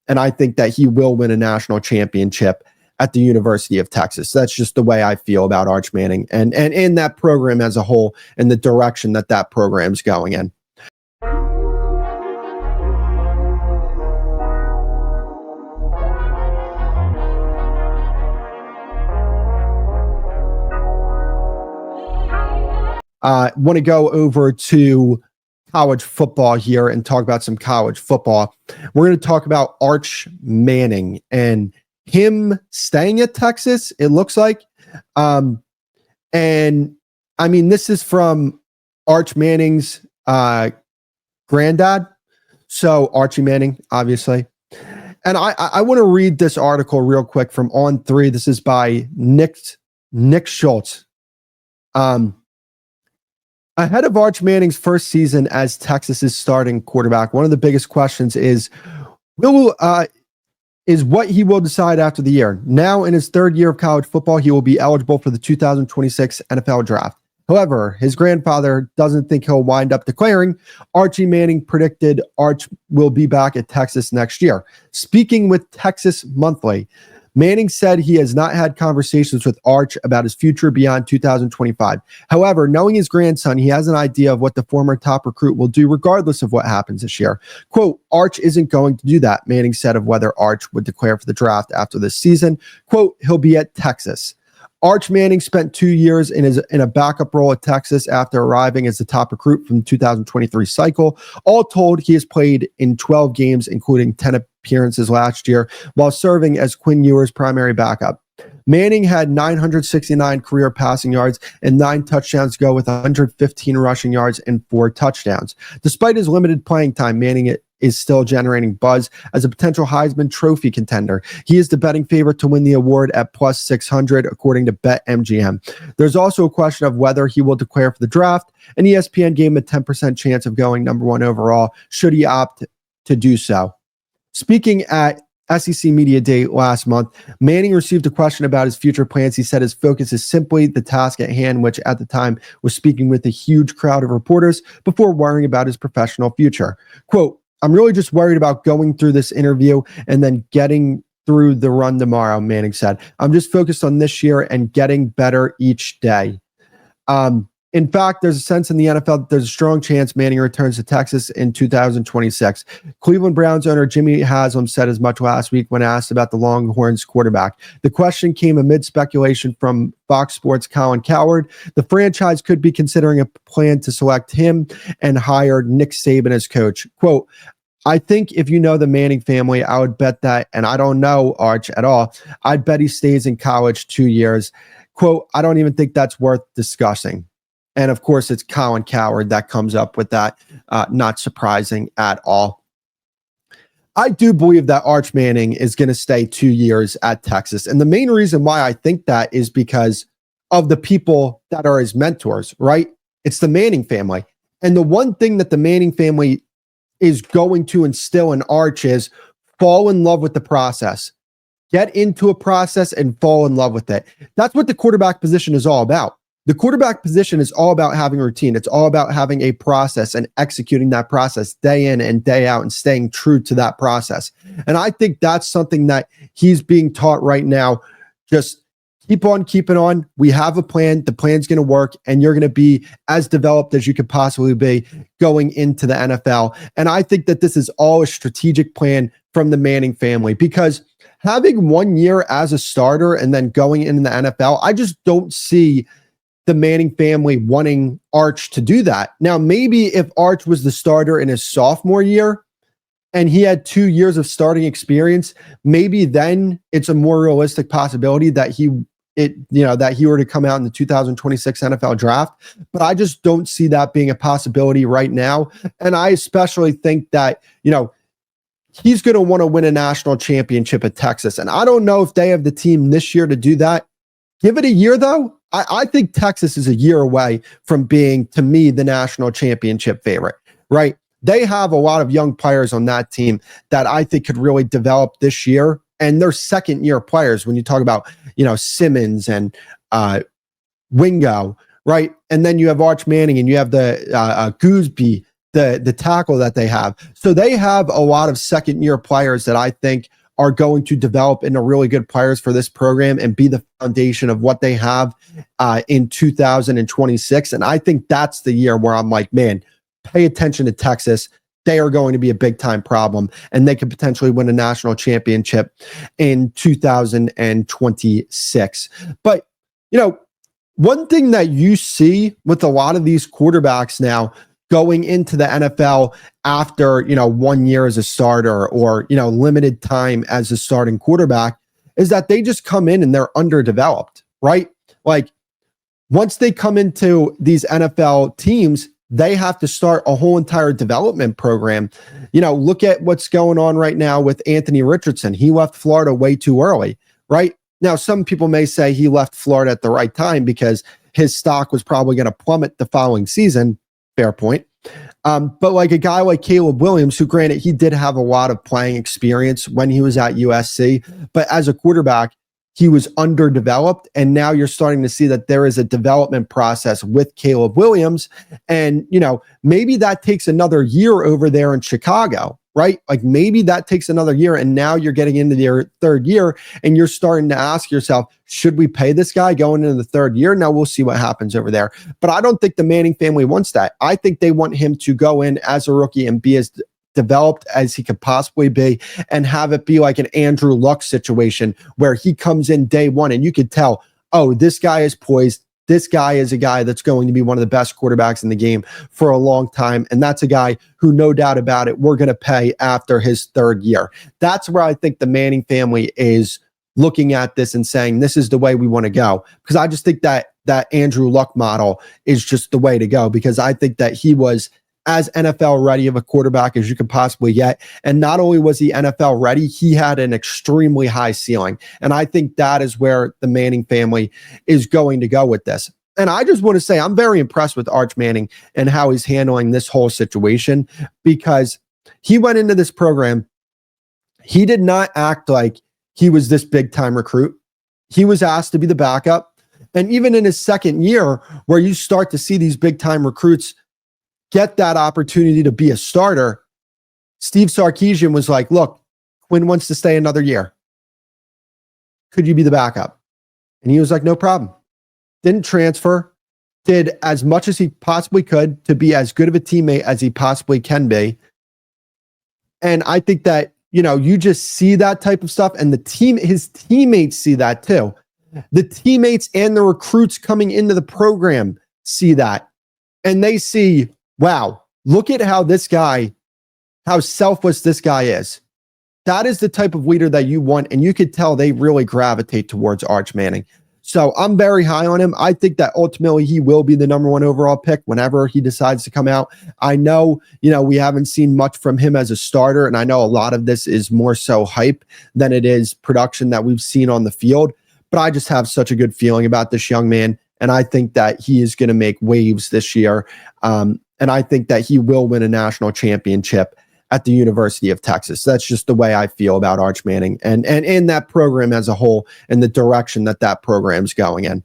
And I think that he will win a national championship at the University of Texas. That's just the way I feel about Arch Manning and in that program as a whole and the direction that that program's going in. Want to go over to college football here and talk about some college football. We're going to talk about Arch Manning and him staying at Texas, it looks like. And I mean, this is from Arch Manning's granddad. So Archie Manning, obviously. And I want to read this article real quick from On3. This is by Nick Schultz. Ahead of Arch Manning's first season as Texas's starting quarterback, one of the biggest questions is what he will decide after the year. Now, in his third year of college football, he will be eligible for the 2026 NFL Draft. However, his grandfather doesn't think he'll wind up declaring. Archie Manning predicted Arch will be back at Texas next year. Speaking with Texas Monthly, Manning said he has not had conversations with Arch about his future beyond 2025. However, knowing his grandson, he has an idea of what the former top recruit will do regardless of what happens this year. Quote, Arch isn't going to do that, Manning said of whether Arch would declare for the draft after this season. Quote, he'll be at Texas. Arch Manning spent 2 years in a backup role at Texas after arriving as the top recruit from the 2023 cycle. All told, he has played in 12 games, including 10 appearances last year, while serving as Quinn Ewers' primary backup. Manning had 969 career passing yards and 9 touchdowns to go with 115 rushing yards and 4 touchdowns. Despite his limited playing time, Manning is still generating buzz as a potential Heisman Trophy contender. He is the betting favorite to win the award at plus 600, according to BetMGM. There's also a question of whether he will declare for the draft, and ESPN gave him a 10% chance of going number 1 overall, should he opt to do so. Speaking at SEC Media Day last month, Manning received a question about his future plans. He said his focus is simply the task at hand, which at the time was speaking with a huge crowd of reporters before worrying about his professional future. Quote, I'm really just worried about going through this interview and then getting through the run tomorrow, Manning said. I'm just focused on this year and getting better each day. In fact, there's a sense in the NFL that there's a strong chance Manning returns to Texas in 2026. Cleveland Browns owner Jimmy Haslam said as much last week when asked about the Longhorns quarterback. The question came amid speculation from Fox Sports' Colin Cowherd. The franchise could be considering a plan to select him and hire Nick Saban as coach. Quote, I think if you know the Manning family, I would bet that, and I don't know Arch at all, I'd bet he stays in college 2 years. Quote, I don't even think that's worth discussing. And of course, it's Colin Cowherd that comes up with that. Not surprising at all. I do believe that Arch Manning is going to stay 2 years at Texas. And the main reason why I think that is because of the people that are his mentors, right? It's the Manning family. And the one thing that the Manning family is going to instill in Arch is fall in love with the process. Get into a process and fall in love with it. That's what the quarterback position is all about. The quarterback position is all about having a routine. It's all about having a process and executing that process day in and day out and staying true to that process. And I think that's something that he's being taught right now. Just keep on keeping on. We have a plan. The plan's going to work, and you're going to be as developed as you could possibly be going into the NFL. And I think that this is all a strategic plan from the Manning family, because having 1 year as a starter and then going into the NFL, I just don't see the Manning family wanting Arch to do that. Now, maybe if Arch was the starter in his sophomore year and he had 2 years of starting experience, maybe then it's a more realistic possibility that he were to come out in the 2026 NFL draft. But I just don't see that being a possibility right now. And I especially think that, he's going to want to win a national championship at Texas. And I don't know if they have the team this year to do that. Give it a year, though. I think Texas is a year away from being, to me, the national championship favorite, right? They have a lot of young players on that team that I think could really develop this year. And they're second-year players when you talk about, Simmons and Wingo, right? And then you have Arch Manning and you have the Gooseby the tackle that they have. So they have a lot of second-year players that I think are going to develop into really good players for this program and be the foundation of what they have in 2026. And I think that's the year where I'm like, man, pay attention to Texas. They are going to be a big-time problem, and they could potentially win a national championship in 2026. But, one thing that you see with a lot of these quarterbacks now going into the NFL after, 1 year as a starter or, limited time as a starting quarterback is that they just come in and they're underdeveloped, right? Like once they come into these NFL teams, they have to start a whole entire development program. Look at what's going on right now with Anthony Richardson. He left Florida way too early, right? Now, some people may say he left Florida at the right time because his stock was probably going to plummet the following season. Fair point. But like a guy like Caleb Williams, who granted he did have a lot of playing experience when he was at USC, but as a quarterback, he was underdeveloped. And now you're starting to see that there is a development process with Caleb Williams. And, maybe that takes another year over there in Chicago, right? Like maybe that takes another year. And now you're getting into your third year and you're starting to ask yourself, should we pay this guy going into the third year? Now we'll see what happens over there. But I don't think the Manning family wants that. I think they want him to go in as a rookie and be as developed as he could possibly be and have it be like an Andrew Luck situation where he comes in day one and you could tell, oh, this guy is poised. This guy is a guy that's going to be one of the best quarterbacks in the game for a long time. And that's a guy who, no doubt about it, we're going to pay after his third year. That's where I think the Manning family is looking at this and saying, this is the way we want to go. Because I just think that Andrew Luck model is just the way to go, because I think that he was as NFL ready of a quarterback as you could possibly get. And not only was he NFL ready, he had an extremely high ceiling. And I think that is where the Manning family is going to go with this. And I just want to say, I'm very impressed with Arch Manning and how he's handling this whole situation, because he went into this program. He did not act like he was this big time recruit. He was asked to be the backup. And even in his second year, where you start to see these big time recruits get that opportunity to be a starter, Steve Sarkisian was like, look, Quinn wants to stay another year. Could you be the backup? And he was like, no problem. Didn't transfer, did as much as he possibly could to be as good of a teammate as he possibly can be. And I think that, you just see that type of stuff, and his teammates see that too. The teammates and the recruits coming into the program see that. And they see, wow, look at how selfless this guy is. That is the type of leader that you want. And you could tell they really gravitate towards Arch Manning. So I'm very high on him. I think that ultimately he will be the number one overall pick whenever he decides to come out. I know, we haven't seen much from him as a starter. And I know a lot of this is more so hype than it is production that we've seen on the field. But I just have such a good feeling about this young man. And I think that he is going to make waves this year. And I think that he will win a national championship at the University of Texas. That's just the way I feel about Arch Manning and that program as a whole and the direction that program's going in.